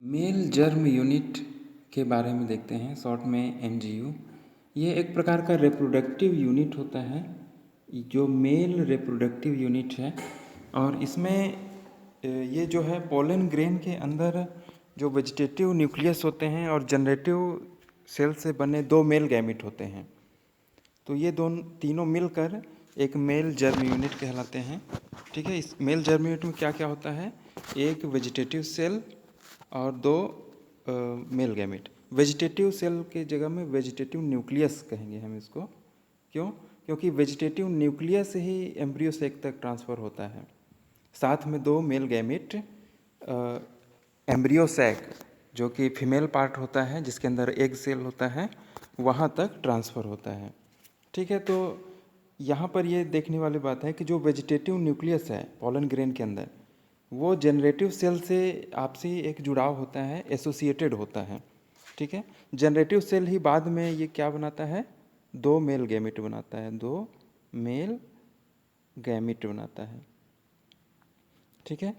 Male germ unit के बारे में देखते हैं, शॉर्ट में एमजीयू। ये एक प्रकार का रिप्रोडक्टिव यूनिट होता है जो मेल रिप्रोडक्टिव यूनिट है। और इसमें ये जो है पोलन ग्रेन के अंदर जो वेजिटेटिव न्यूक्लियस होते हैं और जनरेटिव सेल से बने दो मेल गैमिट होते हैं। तो ये दोनों तीनों मिलकर एक मेल जर्म यूनिट कहलाते हैं। ठीक है, इस मेल जर्म यूनिट में क्या क्या होता है? एक वेजिटेटिव सेल और दो मेल गैमेट। वेजिटेटिव सेल के जगह में वेजिटेटिव न्यूक्लियस कहेंगे हम इसको। क्यों? क्योंकि वेजिटेटिव न्यूक्लियस ही एम्ब्रियो सेक तक ट्रांसफ़र होता है। साथ में दो मेल गैमेट एम्ब्रियो सैक जो कि फीमेल पार्ट होता है जिसके अंदर एग सेल होता है वहाँ तक ट्रांसफ़र होता है। ठीक है, तो यहाँ पर ये देखने वाली बात है कि जो वेजिटेटिव न्यूक्लियस है पोलन ग्रेन के अंदर वो जनरेटिव सेल से आपसी एक जुड़ाव होता है, एसोसिएटेड होता है। ठीक है, जनरेटिव सेल ही बाद में ये क्या बनाता है? दो मेल गैमेट बनाता है, दो मेल गैमेट बनाता है। ठीक है,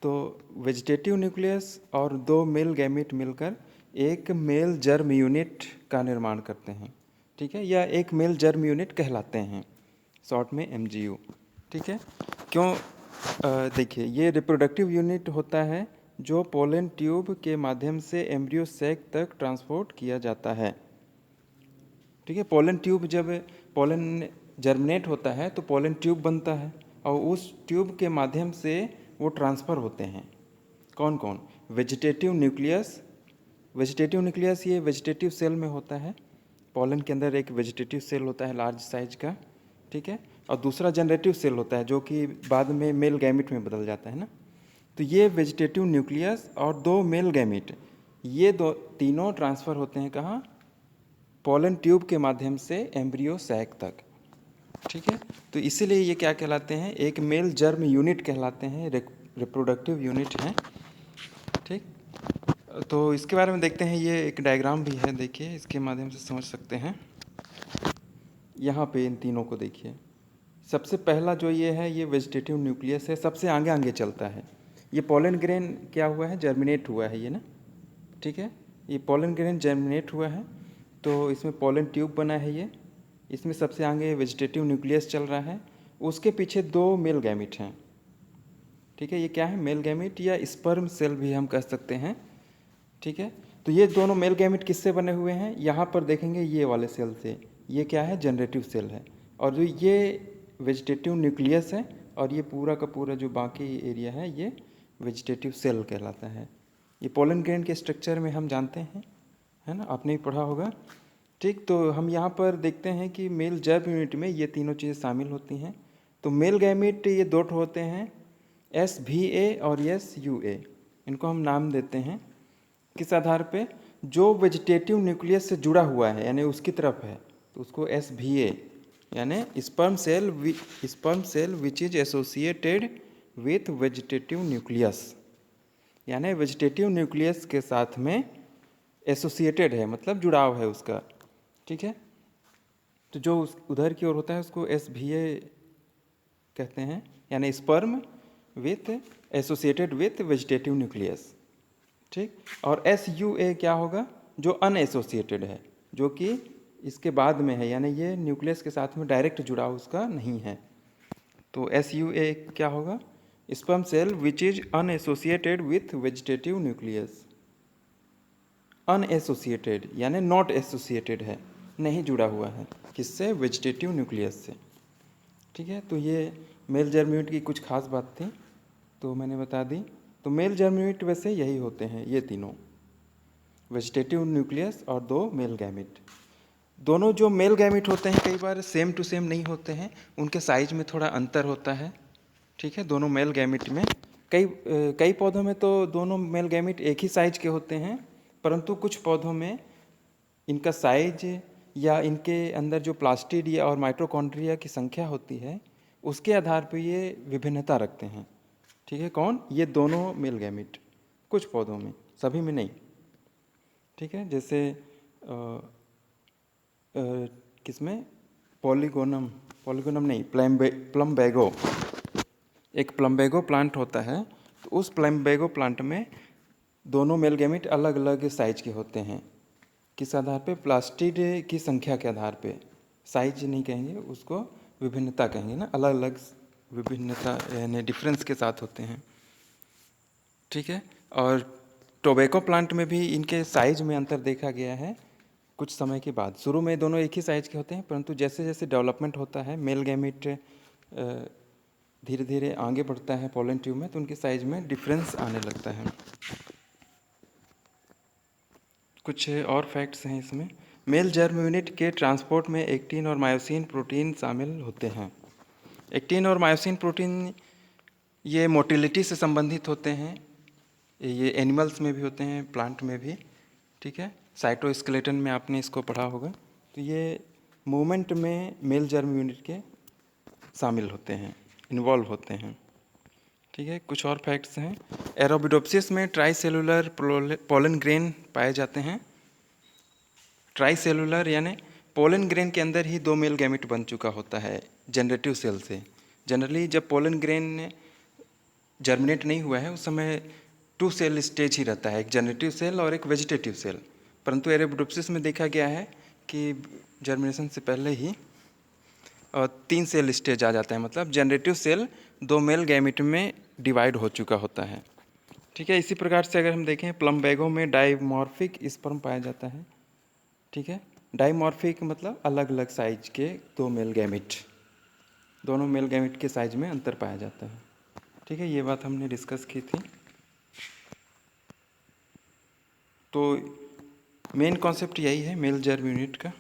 तो वेजिटेटिव न्यूक्लियस और दो मेल गैमेट मिलकर एक मेल जर्म यूनिट का निर्माण करते हैं। ठीक है, या एक मेल जर्म यूनिट कहलाते हैं, शॉर्ट में एमजीयू। ठीक है, क्यों? देखिए, ये रिप्रोडक्टिव यूनिट होता है जो पोलन ट्यूब के माध्यम से एम्ब्रियो सैक तक ट्रांसपोर्ट किया जाता है। ठीक है, पोलन ट्यूब जब पोलन जर्मिनेट होता है तो पोलन ट्यूब बनता है और उस ट्यूब के माध्यम से वो ट्रांसफ़र होते हैं। कौन कौन? Vegetative nucleus. वेजिटेटिव न्यूक्लियस ये वेजिटेटिव सेल में होता है। पोलन के अंदर एक वेजिटेटिव सेल होता है लार्ज साइज का। ठीक है, और दूसरा जनरेटिव सेल होता है जो कि बाद में मेल गैमेट में बदल जाता है ना। तो ये वेजिटेटिव न्यूक्लियस और दो मेल गैमेट ये दो तीनों ट्रांसफ़र होते हैं कहाँ? पोलन ट्यूब के माध्यम से एम्ब्रियो सैक तक। ठीक है, तो इसीलिए ये क्या कहलाते हैं? एक मेल जर्म यूनिट कहलाते हैं, रिप्रोडक्टिव यूनिट हैं। ठीक, तो इसके बारे में देखते हैं। ये एक डायग्राम भी है, देखिए, इसके माध्यम से समझ सकते हैं। यहाँ पे इन तीनों को देखिए। सबसे पहला जो ये है ये वेजिटेटिव न्यूक्लियस है, सबसे आगे आगे चलता है। ये पोलन ग्रेन क्या हुआ है? जर्मिनेट हुआ है ये ना। ठीक है, ये पोलन ग्रेन जर्मिनेट हुआ है तो इसमें पोलन ट्यूब बना है ये। इसमें सबसे आगे वेजिटेटिव न्यूक्लियस चल रहा है, उसके पीछे दो मेल गैमेट हैं। ठीक है, ये क्या है? मेल गैमेट या स्पर्म सेल भी हम कह सकते हैं। ठीक है, तो ये दोनों मेल गैमेट किससे बने हुए हैं? यहाँ पर देखेंगे ये वाले सेल से। ये क्या है? जनरेटिव सेल है। और जो ये वेजिटेटिव न्यूक्लियस है और ये पूरा का पूरा जो बाकी एरिया है ये वेजिटेटिव सेल कहलाता है। ये पोलन ग्रेन के स्ट्रक्चर में हम जानते हैं, है ना, आपने भी पढ़ा होगा। ठीक, तो हम यहाँ पर देखते हैं कि मेल जर्म यूनिट में ये तीनों चीज़ें शामिल होती हैं। तो मेल गैमेट ये दो होते हैं, SVA और SUA। इनको हम नाम देते हैं किस आधार पे? जो वेजिटेटिव न्यूक्लियस से जुड़ा हुआ है यानी उसकी तरफ है तो उसको SVA यानी sperm cell which is associated with vegetative nucleus, यानी वेजिटेटिव न्यूक्लियस के साथ में एसोसिएटेड है, मतलब जुड़ाव है उसका। ठीक है, तो जो उधर की ओर होता है उसको SVA कहते हैं, यानी sperm with associated with vegetative nucleus. ठीक, और SUA क्या होगा? जो अनएसोसिएटेड है, जो कि इसके बाद में है, यानी ये न्यूक्लियस के साथ में डायरेक्ट जुड़ाव उसका नहीं है। तो SUA क्या होगा? Sperm cell which is unassociated with vegetative nucleus. Unassociated यानी नॉट एसोसिएटेड है, नहीं जुड़ा हुआ है किससे? वेजिटेटिव न्यूक्लियस से। ठीक है, तो ये मेल जर्म यूनिट की कुछ खास बात थी तो मैंने बता दी। तो मेल जर्म यूनिट वैसे यही होते हैं, ये तीनों, वेजिटेटिव न्यूक्लियस और दो मेल गैमेट। दोनों जो मेल गैमेट होते हैं कई बार सेम टू सेम नहीं होते हैं, उनके साइज में थोड़ा अंतर होता है। ठीक है, दोनों मेल गैमेट में कई पौधों में तो दोनों मेल गैमेट एक ही साइज के होते हैं, परंतु कुछ पौधों में इनका साइज या इनके अंदर जो प्लास्टिडिया और माइटोकॉन्ड्रिया की संख्या होती है उसके आधार पर ये विभिन्नता रखते हैं। ठीक है, कौन? ये दोनों मेल गैमेट, कुछ पौधों में, सभी में नहीं। ठीक है, जैसे किसमें? पॉलीगोनम नहीं, प्लम्बेगो। एक प्लम्बेगो प्लांट होता है, तो उस प्लम्बेगो प्लांट में दोनों मेल गैमेट अलग अलग साइज के होते हैं। किस आधार पे? प्लास्टिड की संख्या के आधार पे। साइज नहीं कहेंगे उसको, विभिन्नता कहेंगे ना, अलग अलग विभिन्नता यानी डिफरेंस के साथ होते हैं। ठीक है। और टोबैको प्लांट में भी इनके साइज में अंतर देखा गया है कुछ समय के बाद। शुरू में दोनों एक ही साइज के होते हैं, परंतु जैसे जैसे डेवलपमेंट होता है, मेल गैमेट धीरे धीरे आगे बढ़ता है पोलन ट्यूब में, तो उनके साइज में डिफरेंस आने लगता है। कुछ और फैक्ट्स हैं इसमें। मेल जर्म यूनिट के ट्रांसपोर्ट में एक्टिन और मायोसिन प्रोटीन शामिल होते हैं। एक्टिन और मायोसिन प्रोटीन ये मोटिलिटी से संबंधित होते हैं। ये एनिमल्स में भी होते हैं, प्लांट में भी। ठीक है। साइटोस्केलेटन में आपने इसको पढ़ा होगा। तो ये मूवमेंट में मेल जर्म यूनिट के शामिल होते हैं, इन्वॉल्व होते हैं। ठीक है। कुछ और फैक्ट्स हैं। एरोबिडोप्सिस में ट्राइसेलुलर पोलन ग्रेन पाए जाते हैं। ट्राइसेलुलर यानी पोलन ग्रेन के अंदर ही 2 मेल गैमेट बन चुका होता है जनरेटिव सेल से। जनरली जब पोलन ग्रेन जर्मिनेट नहीं हुआ है उस समय 2 सेल स्टेज ही रहता है, एक जनरेटिव सेल और एक वेजिटेटिव सेल। परंतु एरोबिडोप्सिस में देखा गया है कि जर्मिनेशन से पहले ही 3 सेल स्टेज आ जाता है, मतलब जनरेटिव सेल 2 मेल गैमेट में डिवाइड हो चुका होता है। ठीक है। इसी प्रकार से अगर हम देखें, प्लम्बैगो में डाइमॉर्फिक स्पर्म पाया जाता है। ठीक है। डाइमॉर्फिक मतलब अलग अलग साइज के 2 मेल गैमेट, दोनों मेल गैमेट के साइज में अंतर पाया जाता है। ठीक है। ये बात हमने डिस्कस की थी। तो मेन कॉन्सेप्ट यही है मेल जर्म यूनिट का।